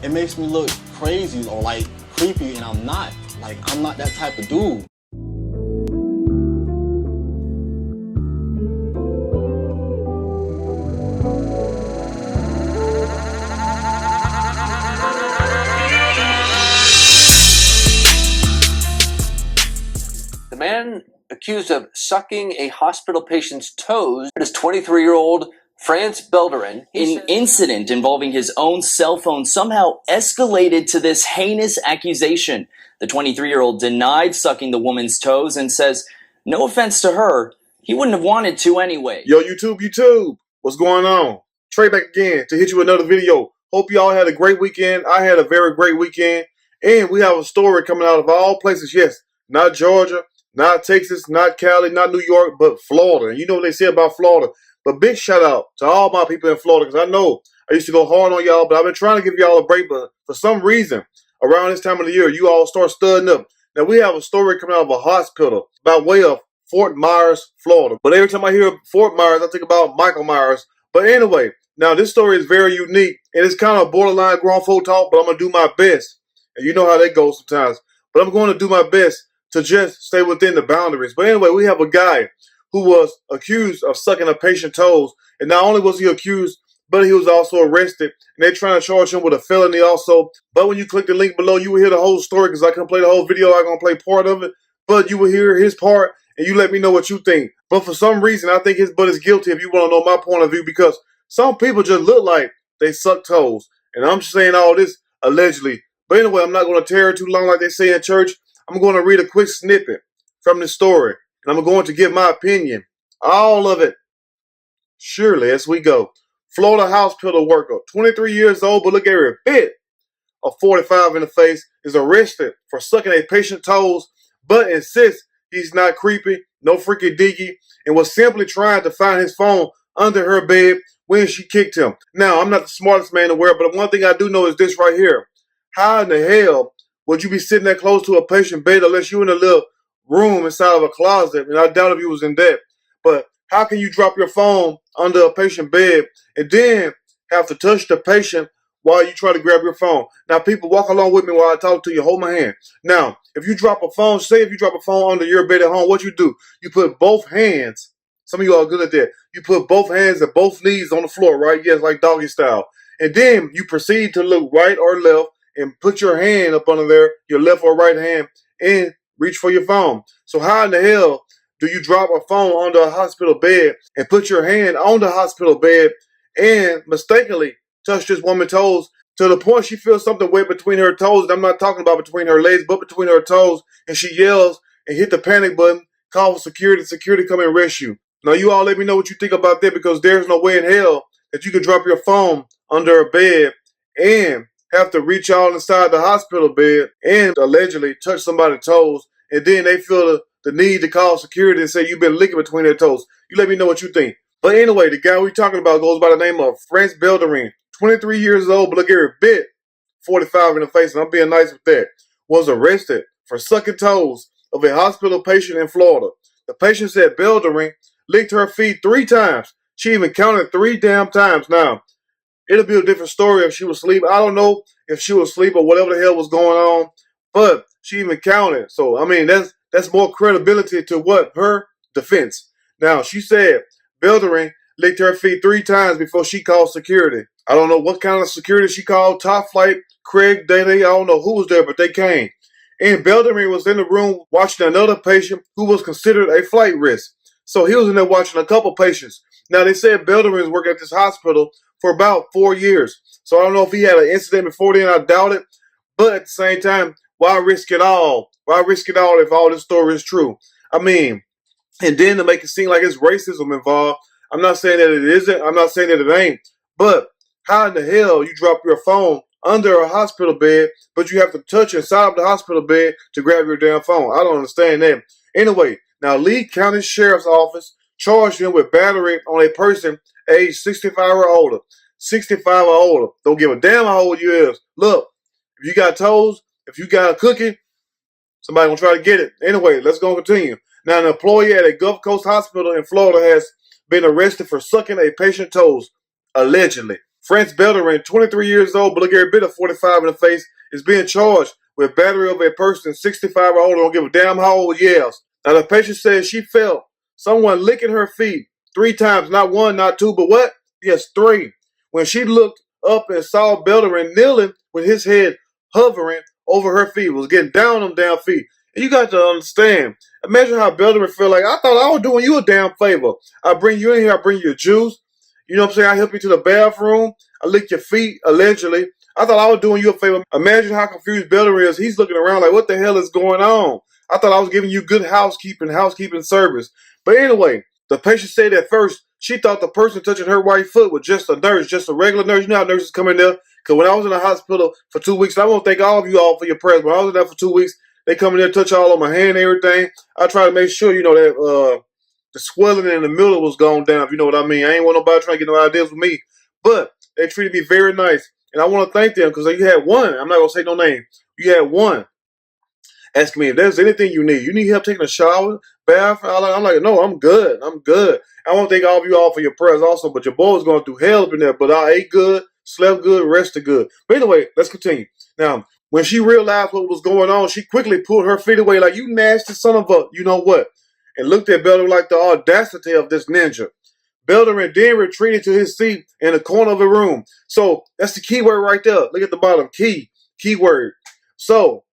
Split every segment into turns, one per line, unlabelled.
it makes me look crazy or like creepy, and I'm not. Like, I'm not that type of dude.
The man accused of sucking a hospital patient's toes is 23-year-old France Belderin.
An incident involving his own cell phone somehow escalated to this heinous accusation. The 23-year-old denied sucking the woman's toes and says, no offense to her, he wouldn't have wanted to anyway.
Yo, YouTube, what's going on? Trey back again to hit you with another video. Hope y'all had a great weekend. I had a very great weekend. And we have a story coming out of all places. Yes, not Georgia, not Texas, not Cali, not New York, but Florida. And you know what they say about Florida. But big shout out to all my people in Florida, because I know I used to go hard on y'all, but I've been trying to give y'all a break. But for some reason, around this time of the year, you all start studying up. Now, we have a story coming out of a hospital by way of Fort Myers, Florida. But every time I hear Fort Myers, I think about Michael Myers. But anyway, now this story is very unique, and it's kind of borderline grown folk talk, but I'm going to do my best. And you know how that goes sometimes. But I'm going to do my best to just stay within the boundaries. But anyway, we have a guy who was accused of sucking a patient's toes. And not only was he accused, but he was also arrested. And they're trying to charge him with a felony also. But when you click the link below, you will hear the whole story, because I couldn't play the whole video. I'm going to play part of it. But you will hear his part, and you let me know what you think. But for some reason, I think his butt is guilty, if you want to know my point of view, because some people just look like they suck toes. And I'm just saying all this allegedly. But anyway, I'm not going to tear it too long like they say in church. I'm going to read a quick snippet from this story. And I'm going to give my opinion. All of it. Surely, as we go. Florida hospital worker, 23 years old, but look every bit of 45 in the face, is arrested for sucking a patient's toes, but insists he's not creepy, no freaky deaky, and was simply trying to find his phone under her bed when she kicked him. Now, I'm not the smartest man in the world, but one thing I do know is this right here. How in the hell would you be sitting that close to a patient bed unless you're in a little room inside of a closet? And I doubt if you was in that. But how can you drop your phone under a patient bed and then have to touch the patient while you try to grab your phone? Now, people, walk along with me while I talk to you. Hold my hand. Now, if you drop a phone, say if you drop a phone under your bed at home, what you do? You put both hands. Some of you are good at that. You put both hands and both knees on the floor, right? Yes, like doggy style. And then you proceed to look right or left and put your hand up under there, your left or right hand, and reach for your phone. So how in the hell do you drop a phone under a hospital bed and put your hand on the hospital bed and mistakenly touch this woman's toes to the point she feels something wet between her toes? And I'm not talking about between her legs, but between her toes. And she yells and hit the panic button, call for security, security come and arrest you. Now, you all let me know what you think about that, because there's no way in hell that you could drop your phone under a bed and have to reach all inside the hospital bed and allegedly touch somebody's toes, and then they feel the need to call security and say you've been licking between their toes. You let me know what you think. But anyway, the guy we're talking about goes by the name of France Belderin, 23 years old, but look every bit 45 in the face, and I'm being nice with that, was arrested for sucking toes of a hospital patient in Florida. The patient said Belderin licked her feet 3 times. She even counted 3 damn times. Now, it'll be a different story if she was asleep. I don't know if she was asleep or whatever the hell was going on, but she even counted. So, I mean, that's more credibility to what? Her defense. Now, she said Belderin licked her feet 3 times before she called security. I don't know what kind of security she called, Top Flight, Craig, Day, I don't know who was there, but they came. And Belderin was in the room watching another patient who was considered a flight risk. So he was in there watching a couple patients. Now, they said Belderin was working at this hospital for about 4 years. So I don't know if he had an incident before then. I doubt it. But at the same time, why risk it all? Why risk it all if all this story is true? I mean, and then to make it seem like it's racism involved. I'm not saying that it isn't. I'm not saying that it ain't. But how in the hell you drop your phone under a hospital bed, but you have to touch inside of the hospital bed to grab your damn phone? I don't understand that. Anyway, now Lee County Sheriff's Office charged him with battery on a person age 65 or older. 65 or older. Don't give a damn how old you is. Look, if you got toes, if you got a cookie, somebody gonna try to get it. Anyway, let's go continue. Now, an employee at a Gulf Coast hospital in Florida has been arrested for sucking a patient's toes, allegedly. France Bellerin, 23 years old, but look every bit of 45 in the face, is being charged with battery of a person 65 or older, don't give a damn how old he is. Now the patient says she felt someone licking her feet 3 times, not 1, not 2, but what? Yes, 3. When she looked up and saw Bellerin kneeling with his head hovering over her feet, was getting down on them damn feet. And you got to understand, imagine how Bellerin feel like, I thought I was doing you a damn favor. I bring you in here, I bring you a juice. You know what I'm saying? I help you to the bathroom. I lick your feet, allegedly. I thought I was doing you a favor. Imagine how confused Bellerin is. He's looking around like, what the hell is going on? I thought I was giving you good housekeeping service. But anyway, the patient said at first she thought the person touching her right foot was just a nurse, just a regular nurse. You know how nurses come in there? Because when I was in the hospital for 2 weeks, I want to thank all of you all for your prayers. When I was in there for 2 weeks, they come in there, touch all on my hand and everything. I try to make sure, you know, that the swelling in the middle was gone down, if you know what I mean. I ain't want nobody trying to get no ideas with me. But they treated me very nice. And I want to thank them because you had one. I'm not going to say no name. You had one asking me if there's anything you need. You need help taking a shower, bath? I'm like, no, I'm good. I'm good. I want to thank all of you all for your prayers also. But your boy was going through hell up in there. But I ate good, slept good, rested good. But anyway, let's continue. Now, when she realized what was going on, she quickly pulled her feet away like, you nasty son of a, you know what? And looked at Bellerin like the audacity of this ninja. Bellerin then retreated to his seat in the corner of the room. So that's the key word right there. Look at the bottom. Keyword. So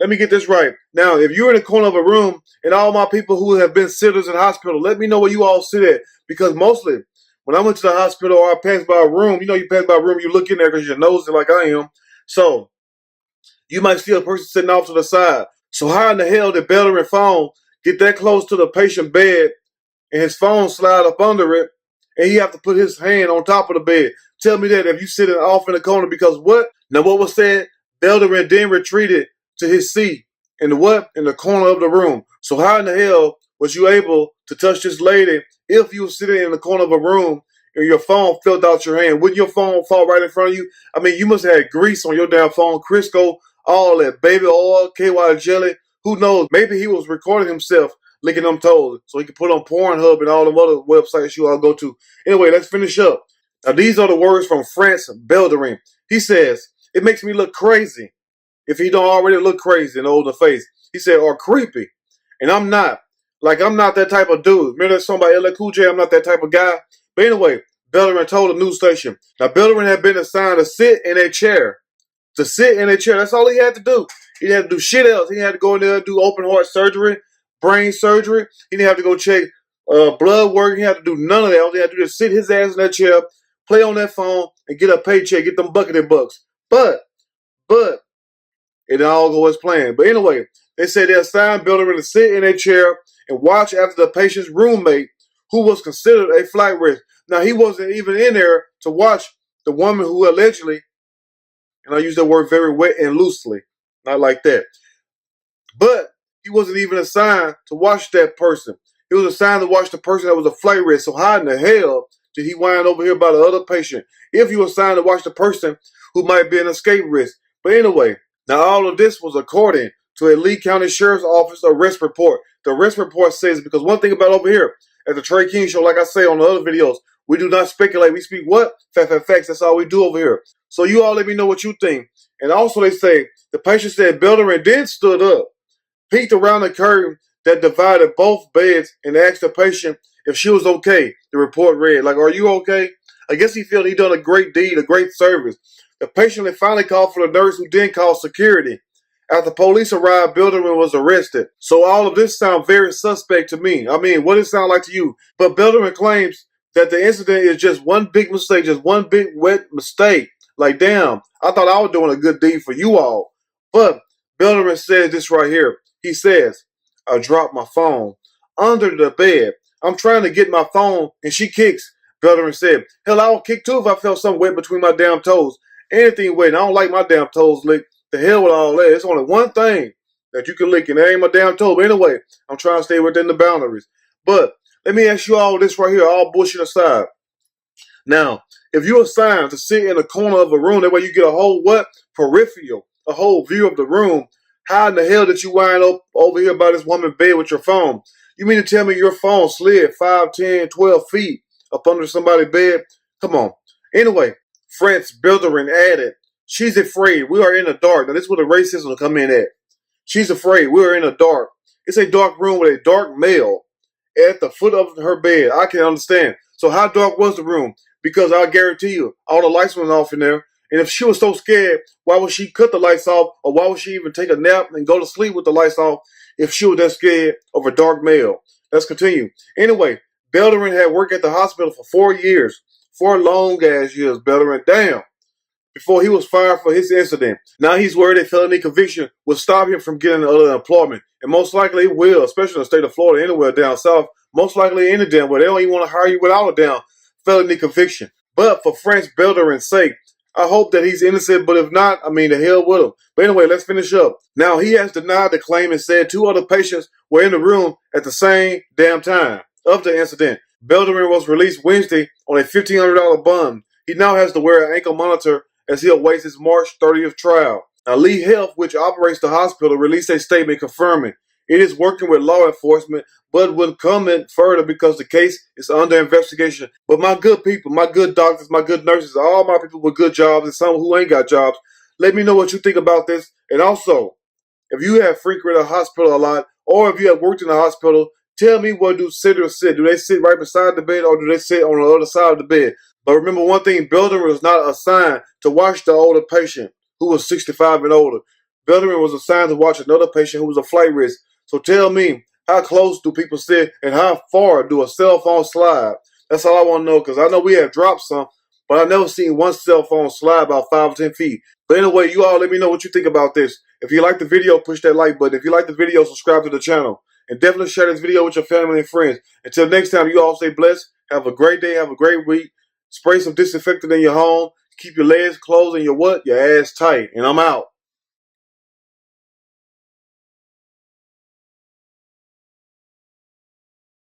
let me get this right. Now, if you're in the corner of a room and all my people who have been sitters in the hospital, let me know where you all sit at. Because mostly when I went to the hospital or I passed by a room, you know, you pass by a room, you look in there because you're nosy like I am. So you might see a person sitting off to the side. So how in the hell did Bellerin phone get that close to the patient bed and his phone slide up under it and he have to put his hand on top of the bed? Tell me that if you sitting off in the corner, because what? Now what was said? Bellerin then retreated to his seat in the what? In the corner of the room. So how in the hell was you able to touch this lady if you were sitting in the corner of a room and your phone fell out your hand? Wouldn't your phone fall right in front of you? I mean, you must have had grease on your damn phone, Crisco, all that baby oil, KY jelly. Who knows? Maybe he was recording himself licking them toes so he could put on Pornhub and all them other websites you all go to. Anyway, let's finish up. Now, these are the words from France Bellerin. He says, it makes me look crazy if he don't already look crazy and old in the face. He said, or creepy. And I'm not. Like, I'm not that type of dude. Remember that song by LA Cool J? I'm not that type of guy. But anyway, Bellerin told the news station. Now, Bellerin had been assigned to sit in a chair. To sit in a chair. That's all he had to do. He didn't have to do shit else. He didn't have to go in there and do open heart surgery, brain surgery. He didn't have to go check blood work. He didn't have to do none of that. All he had to do is sit his ass in that chair, play on that phone, and get a paycheck, get them bucketed bucks. But, it didn't all go as planned. But anyway, they said they assigned Bellerin to sit in a chair and watch after the patient's roommate, who was considered a flight risk. Now, he wasn't even in there to watch the woman who allegedly, and I use that word very wet and loosely, not like that. But he wasn't even assigned to watch that person. He was assigned to watch the person that was a flight risk. So how in the hell did he wind over here by the other patient if he was assigned to watch the person who might be an escape risk? But anyway, now all of this was according to a Lee County Sheriff's Office arrest report. The arrest report says, because one thing about over here at the Trey King Show, like I say on the other videos, we do not speculate. We speak what? Facts. That's all we do over here. So you all let me know what you think. And also they say, the patient said Bellerin then stood up, peeked around the curtain that divided both beds, and asked the patient if she was okay. The report read, like, are you okay? I guess he felt he done a great deed, a great service. The patient had finally called for the nurse, who then called security. After police arrived, Bellerin was arrested. So all of this sounds very suspect to me. I mean, what does it sound like to you? But Bellerin claims that the incident is just one big mistake, just one big wet mistake. Like, damn, I thought I was doing a good deed for you all. But Bellerin says this right here. He says, I dropped my phone under the bed. I'm trying to get my phone, and she kicks. Bellerin said, hell, I would kick too if I felt something wet between my damn toes. Anything wet, and I don't like my damn toes licked. The hell with all that. It's only one thing that you can lick, and that ain't my damn toe. But anyway, I'm trying to stay within the boundaries. But let me ask you all this right here, all bullshit aside. Now, if you're assigned to sit in a corner of a room, that way you get a whole what? Peripheral, a whole view of the room. How in the hell did you wind up over here by this woman's bed with your phone? You mean to tell me your phone slid 5, 10, 12 feet up under somebody's bed? Come on. Anyway, France Belderin added, "She's afraid. We are in the dark." Now this is where the racism will come in at. She's afraid. We are in the dark. It's a dark room with a dark male at the foot of her bed. I can understand. So how dark was the room? Because I guarantee you, all the lights went off in there. And if she was so scared, why would she cut the lights off? Or why would she even take a nap and go to sleep with the lights off if she was that scared of a dark male? Let's continue. Anyway, Belderin had worked at the hospital for 4 years. 4 long ass years, Belderin. Damn. Before he was fired for his incident. Now he's worried a felony conviction will stop him from getting other employment. And most likely it will, especially in the state of Florida, anywhere down south. Most likely any damn way. They don't even want to hire you without a damn felony conviction. But for France Belderin's sake, I hope that he's innocent, but if not, I mean, the hell with him. But anyway, let's finish up. Now, he has denied the claim and said 2 other patients were in the room at the same damn time of the incident. Belderin was released Wednesday on a $1,500 bond. He now has to wear an ankle monitor as he awaits his March 30th trial. Now, Lee Health, which operates the hospital, released a statement confirming it is working with law enforcement, but wouldn't comment further because the case is under investigation. But my good people, my good doctors, my good nurses, all my people with good jobs and some who ain't got jobs, let me know what you think about this. And also, if you have frequented a hospital a lot, or if you have worked in a hospital, tell me, where do sitters sit? Do they sit right beside the bed, or do they sit on the other side of the bed? But remember one thing, Belderin was not assigned to watch the older patient who was 65 and older. Belderin was assigned to watch another patient who was a flight risk. So tell me, how close do people sit and how far do a cell phone slide? That's all I want to know, because I know we have dropped some, but I've never seen one cell phone slide about 5 or 10 feet. But anyway, you all let me know what you think about this. If you like the video, push that like button. If you like the video, subscribe to the channel. And definitely share this video with your family and friends. Until next time, you all stay blessed. Have a great day. Have a great week. Spray some disinfectant in your home. Keep your legs closed and your what? Your ass tight. And I'm out.